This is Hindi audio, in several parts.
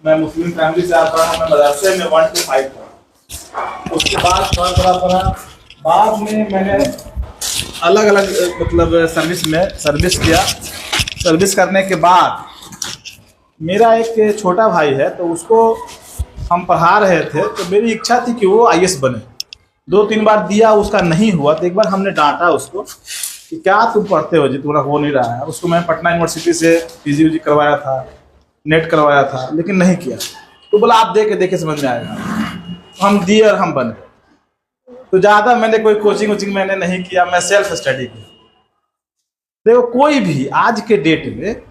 मैं मुस्लिम फैमिली से आता हूँ। मैं मदरसे में 1 to 5 पढ़ा, उसके बाद थोड़ा पढ़ा। बाद में मैंने अलग अलग मतलब सर्विस किया। सर्विस करने के बाद मेरा एक छोटा भाई है, तो उसको हम पढ़ा रहे थे, तो मेरी इच्छा थी कि वो IAS बने। 2-3 बार दिया, उसका नहीं हुआ। तो एक बार हमने डांटा उसको कि क्या तुम पढ़ते हो जी, तुम्हारा हो नहीं रहा है। उसको मैं पटना यूनिवर्सिटी से PG करवाया था, नेट करवाया था, लेकिन नहीं किया। तो बोला आप देखे समझ में आएगा। हम दिए और हम बने। तो ज़्यादा मैंने कोई कोचिंग मैंने नहीं किया, मैं सेल्फ स्टडी किया। देखो कोई भी आज के डेट में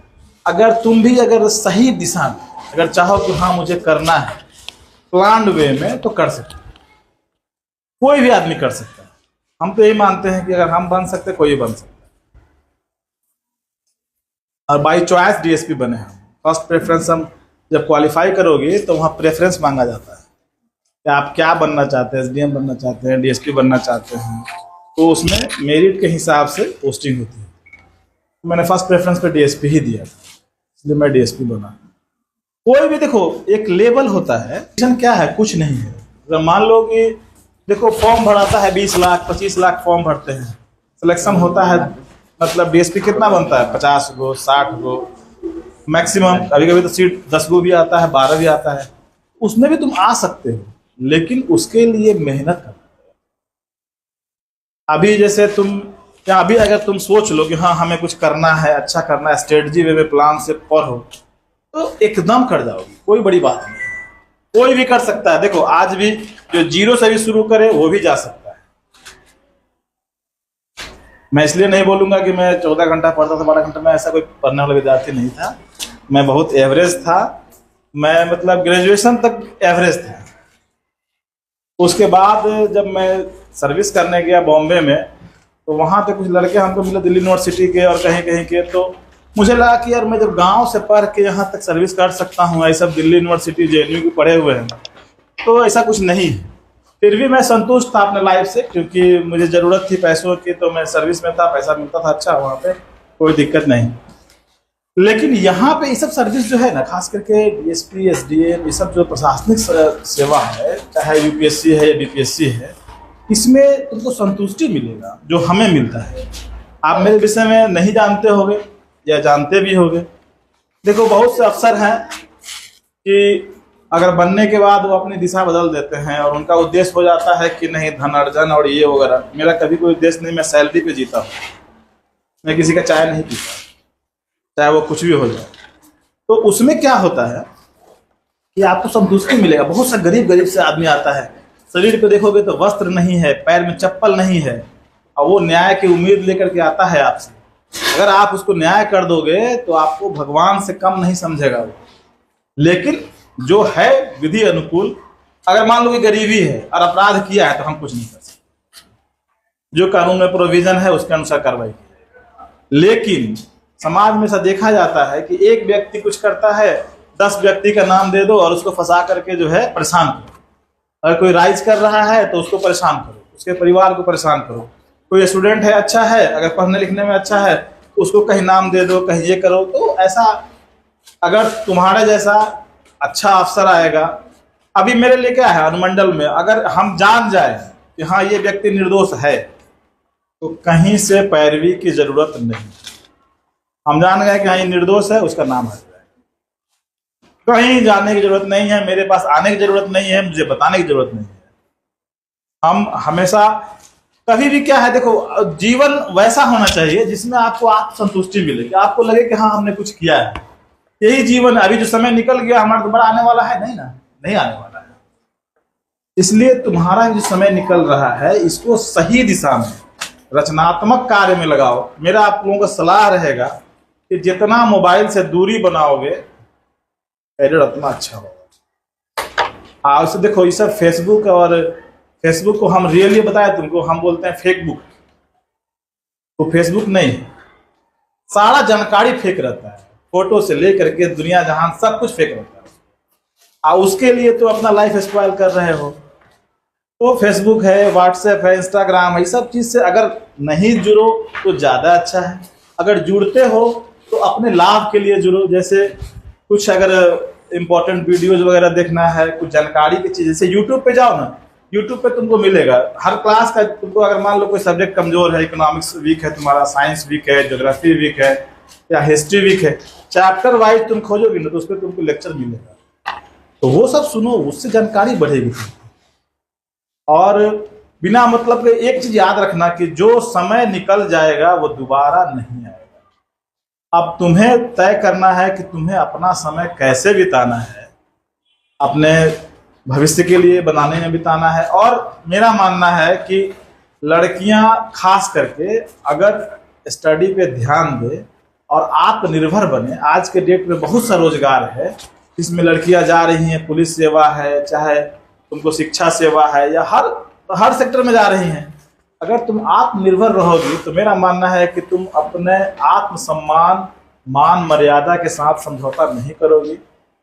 अगर तुम भी अगर सही दिशा में अगर चाहो कि हाँ मुझे करना है प्लान्ड वे में, तो कर सकते, कोई भी आदमी कर सकता है। हम तो यही मानते हैं कि अगर हम बन सकते कोई बन सकता है। और बाई चॉइस DSP बने हम। फर्स्ट प्रेफरेंस हम जब क्वालिफाई करोगे तो वहाँ प्रेफरेंस मांगा जाता है कि आप क्या बनना चाहते हैं, SDM बनना चाहते हैं, DSP बनना चाहते हैं। तो उसमें मेरिट के हिसाब से पोस्टिंग होती है। तो मैंने फर्स्ट प्रेफरेंस पे DSP ही दिया, इसलिए मैं DSP बना। कोई भी देखो एक लेवल होता है, क्या है, कुछ नहीं है। अगर मान लो कि देखो फॉर्म भराता है 20 लाख 25 लाख फॉर्म भरते हैं, सिलेक्शन होता है, मतलब DSP कितना बनता है, 50 गो 60 गो मैक्सिमम। कभी कभी तो सीट 10 गो भी आता है, 12 भी आता है। उसमें भी तुम आ सकते हो, लेकिन उसके लिए मेहनत करना है। अभी जैसे अभी अगर तुम सोच लो कि हाँ हमें कुछ करना है, अच्छा करना है, स्ट्रेटजी वे में प्लान से पढ़ो, तो एकदम कर जाओगे, कोई बड़ी बात नहीं। कोई भी कर सकता है। देखो आज भी जो 0 से भी शुरू करे वो भी जा सकता है। मैं इसलिए नहीं बोलूंगा कि मैं 14 घंटा पढ़ता था, 12 घंटा। मैं ऐसा कोई पढ़ने वाला विद्यार्थी नहीं था। मैं बहुत एवरेज था। मैं मतलब ग्रेजुएशन तक एवरेज था। उसके बाद जब मैं सर्विस करने गया बॉम्बे में, तो वहाँ पे कुछ लड़के हमको मिले दिल्ली यूनिवर्सिटी के और कहीं कहीं के। तो मुझे लगा कि यार मैं जब गांव से पढ़ के यहाँ तक सर्विस कर सकता हूँ, ऐसा दिल्ली यूनिवर्सिटी JNU के पढ़े हुए हैं, तो ऐसा कुछ नहीं है। फिर भी मैं संतुष्ट था अपने लाइफ से, क्योंकि मुझे ज़रूरत थी पैसों की। तो मैं सर्विस में था, पैसा मिलता था अच्छा, वहाँ पे कोई दिक्कत नहीं। लेकिन यहाँ पे ये सब सर्विस जो है ना, खास करके DSP SDM, ये सब जो प्रशासनिक सेवा है, चाहे UPSC है या BPSC है, इसमें तुमको संतुष्टि मिलेगा जो हमें मिलता है। आप मेरे विषय में नहीं जानते होगे या जानते भी होगे। देखो बहुत से अफसर हैं कि अगर बनने के बाद वो अपनी दिशा बदल देते हैं और उनका उद्देश्य हो जाता है कि नहीं धन अर्जन और ये वगैरह। मेरा कभी कोई उद्देश्य नहीं, मैं सैलरी पे जीता हूँ। मैं किसी का चाय नहीं पीता, चाहे वो कुछ भी हो जाए। तो उसमें क्या होता है कि आपको संतुष्टि मिलेगा। बहुत सा गरीब से आदमी आता है, शरीर पे देखोगे तो वस्त्र नहीं है, पैर में चप्पल नहीं है, और वो न्याय की उम्मीद लेकर के आता है आपसे। अगर आप उसको न्याय कर दोगे तो आपको भगवान से कम नहीं समझेगा वो। लेकिन जो है विधि अनुकूल, अगर मान लो कि गरीबी है और अपराध किया है, तो हम कुछ नहीं कर सकते। जो कानून में प्रोविजन है उसके अनुसार कार्रवाई की। लेकिन समाज में ऐसा देखा जाता है कि एक व्यक्ति कुछ करता है, 10 व्यक्ति का नाम दे दो और उसको फंसा करके जो है परेशान करो। अगर कोई राइज कर रहा है तो उसको परेशान करो, उसके परिवार को परेशान करो। कोई स्टूडेंट है अच्छा है, अगर पढ़ने लिखने में अच्छा है, तो उसको कहीं नाम दे दो, कहीं ये करो। तो ऐसा अगर तुम्हारे जैसा अच्छा अफसर आएगा, अभी मेरे लिए क्या है, अनुमंडल में अगर हम जान जाए कि हाँ ये व्यक्ति निर्दोष है, तो कहीं से पैरवी की जरूरत नहीं। हम जान गए कि हाँ ये निर्दोष है, उसका नाम है, कहीं जाने की जरूरत नहीं है, मेरे पास आने की जरूरत नहीं है, मुझे बताने की जरूरत नहीं है। हम हमेशा कभी भी क्या है, देखो जीवन वैसा होना चाहिए जिसमें आपको आत्मसंतुष्टि मिले, कि आपको लगे कि हाँ हमने कुछ किया है। यही जीवन। अभी जो समय निकल गया हमारा दोबारा आने वाला है नहीं ना, नहीं आने वाला है। इसलिए तुम्हारा जो समय निकल रहा है, इसको सही दिशा में रचनात्मक कार्य में लगाओ। मेरा आप लोगों को सलाह रहेगा कि जितना मोबाइल से दूरी बनाओगे कैरियर उतना अच्छा होगा। उससे देखो ये सब फेसबुक को हम रियली बताए तुमको, हम बोलते हैं फेक बुक। तो फेसबुक नहीं, सारा जानकारी फेक रहता है, फोटो से लेकर के दुनिया जहान सब कुछ फेक रहता है। उसके लिए तो अपना लाइफ स्पॉइल कर रहे हो। तो फेसबुक है, व्हाट्सएप है, इंस्टाग्राम है, ये सब चीज से अगर नहीं जुड़ो तो ज्यादा अच्छा है। अगर जुड़ते हो तो अपने लाभ के लिए जुड़ो। जैसे कुछ अगर इंपॉर्टेंट वीडियोज वगैरह देखना है, कुछ जानकारी की चीज, जैसे यूट्यूब पे जाओ ना, यूट्यूब पे तुमको मिलेगा हर क्लास का। तुमको अगर मान लो कोई सब्जेक्ट कमजोर है, इकोनॉमिक्स वीक है तुम्हारा, साइंस वीक है, ज्योग्राफी वीक है या हिस्ट्री वीक है, चैप्टर वाइज तुम खोजोगे ना तो उस पर तुमको लेक्चर मिलेगा, तो वो सब सुनो, उससे जानकारी बढ़ेगी। और बिना मतलब के एक चीज याद रखना कि जो समय निकल जाएगा वो दोबारा नहीं आएगा। अब तुम्हें तय करना है कि तुम्हें अपना समय कैसे बिताना है, अपने भविष्य के लिए बनाने में बिताना है। और मेरा मानना है कि लड़कियां खास करके अगर स्टडी पे ध्यान दे और आत्मनिर्भर बने, आज के डेट में बहुत सा रोजगार है इसमें लड़कियां जा रही हैं, पुलिस सेवा है, चाहे तुमको शिक्षा सेवा है, या हर सेक्टर में जा रही हैं। अगर तुम आत्मनिर्भर रहोगी तो मेरा मानना है कि तुम अपने आत्मसम्मान, मान मर्यादा के साथ समझौता नहीं करोगी।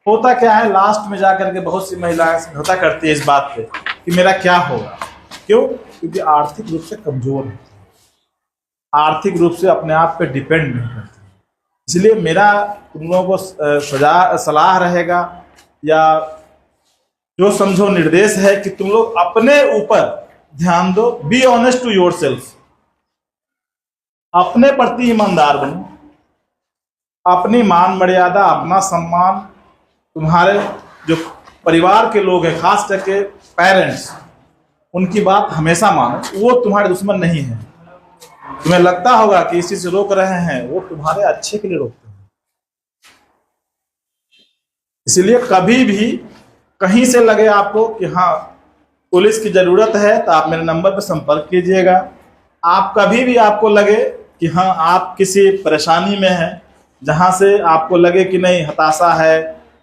होता क्या है, लास्ट में जाकर के बहुत सी महिलाएं समझौता करती है इस बात पे कि मेरा क्या होगा। क्यों? क्योंकि आर्थिक रूप से कमजोर है, आर्थिक रूप से अपने आप पे डिपेंड नहीं करती। इसलिए मेरा तुम लोगों को सलाह रहेगा या जो समझो निर्देश है कि तुम लोग अपने ऊपर ध्यान दो। Be honest to yourself, अपने प्रति ईमानदार बनो, अपनी मान मर्यादा, अपना सम्मान, तुम्हारे जो परिवार के लोग हैं, खास करके पेरेंट्स, उनकी बात हमेशा मानो। वो तुम्हारे दुश्मन नहीं है। तुम्हें लगता होगा कि इस चीज से रोक रहे हैं, वो तुम्हारे अच्छे के लिए रोकते हैं। इसलिए कभी भी कहीं से लगे आपको कि हाँ पुलिस की जरूरत है तो आप मेरे नंबर पर संपर्क कीजिएगा। आप कभी भी आपको लगे कि हाँ आप किसी परेशानी में हैं, जहाँ से आपको लगे कि नहीं हताशा है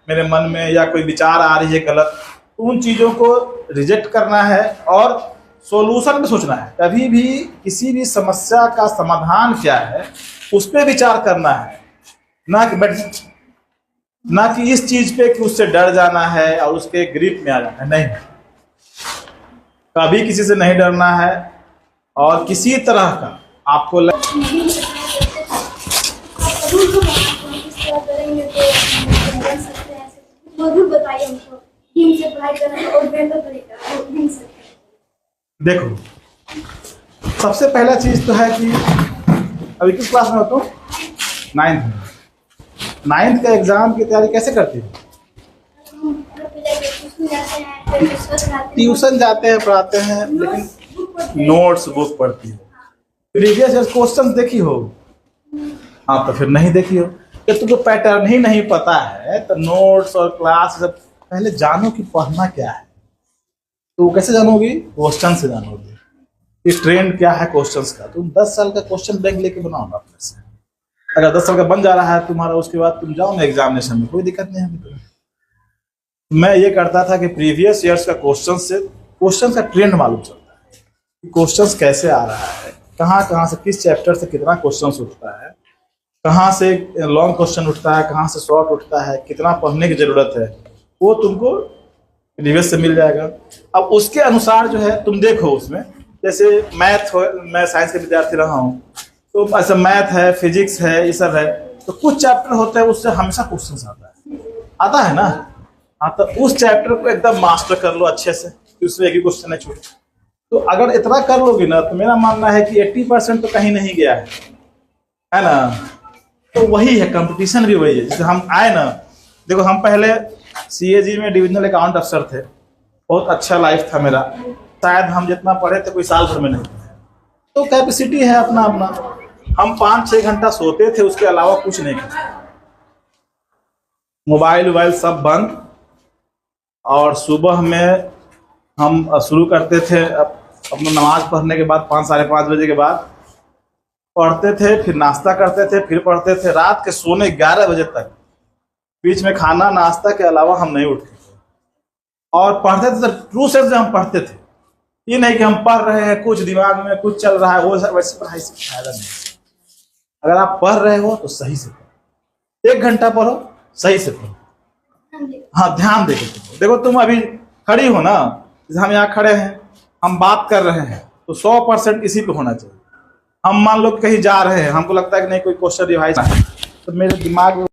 मेरे मन में या कोई विचार आ रही है गलत, तो उन चीज़ों को रिजेक्ट करना है और सॉल्यूशन पे सोचना है। कभी भी किसी भी समस्या का समाधान क्या है उस पर विचार करना है, ना कि इस चीज पे कि उससे डर जाना है और उसके ग्रिप में आ जाना है। नहीं, कभी किसी से नहीं डरना है। और किसी तरह का आपको देखो, सबसे पहला चीज तो है कि अभी किस क्लास में हो तुम? 9th का एग्जाम की तैयारी कैसे करती हो? ट्यूशन जाते हैं, पढ़ाते हैं, लेकिन नोट्स बुक पढ़ती हो? प्रीवियस ईयर क्वेश्चंस देखी हो? हाँ, तो फिर नहीं देखी हो। जब तुमको पैटर्न ही नहीं पता है तो नोट्स और क्लास सब पहले जानो कि पढ़ना क्या है। तो कैसे जानोगी? क्वेश्चन से जानोगी कि ट्रेंड क्या है क्वेश्चंस का। तुम 10 साल का क्वेश्चन बैंक लेके बनाओ ना अपने से। अगर 10 साल का बन जा रहा है तुम्हारा, उसके बाद तुम जाओ ना एग्जामिनेशन में, कोई दिक्कत नहीं है। मैं ये करता था कि प्रीवियस ईयर्स का क्वेश्चन का ट्रेंड मालूम चलता है कि क्वेश्चंस कैसे आ रहा है, कहाँ से किस चैप्टर से कितना क्वेश्चन उठता है, कहाँ से लॉन्ग क्वेश्चन उठता है, कहाँ से शॉर्ट उठता है, कितना पढ़ने की जरूरत है, वो तुमको प्रीवियस से मिल जाएगा। अब उसके अनुसार जो है तुम देखो, उसमें जैसे मैथ हो, मैं साइंस के विद्यार्थी रहा हूँ, तो ऐसा मैथ है, फिजिक्स है, ये सब है, तो कुछ चैप्टर होते हैं उससे हमेशा क्वेश्चन आता है ना। हाँ, तो उस चैप्टर को एकदम मास्टर कर लो अच्छे से, उसमें एक ही क्वेश्चन है छूटे। तो अगर इतना कर लोगी ना तो मेरा मानना है कि 80% तो कहीं नहीं गया है ना। तो वही है, कंपटीशन भी वही है। जैसे हम आए ना, देखो हम पहले CAG में डिविजनल अकाउंट अफसर थे, बहुत अच्छा लाइफ था मेरा। शायद हम जितना पढ़े थे कोई साल भर में नहीं, तो कैपेसिटी है अपना अपना। हम 5-6 घंटा सोते थे, उसके अलावा कुछ नहीं करते। मोबाइल सब बंद, और सुबह में हम शुरू करते थे अपना नमाज पढ़ने के बाद 5-5:30 बजे के बाद पढ़ते थे, फिर नाश्ता करते थे, फिर पढ़ते थे रात के सोने 11 बजे तक। बीच में खाना नाश्ता के अलावा हम नहीं उठते थे और पढ़ते थे। ट्रू सेंस में हम पढ़ते थे, ये नहीं कि हम पढ़ रहे हैं कुछ दिमाग में कुछ चल रहा है, वो वैसे पढ़ाई से फायदा नहीं। अगर आप पढ़ रहे हो तो सही से पढ़ो, 1 घंटा पढ़ो, सही से पढ़ो। हाँ, ध्यान देके पढ़ो। देखो तुम अभी खड़ी हो ना, जैसे हम यहाँ खड़े हैं, हम बात कर रहे हैं, तो 100% इसी पे होना चाहिए। हम मान लो कहीं जा रहे हैं, हमको लगता है कि नहीं कोई क्वेश्चन रिवाइज है, तो मेरे दिमाग में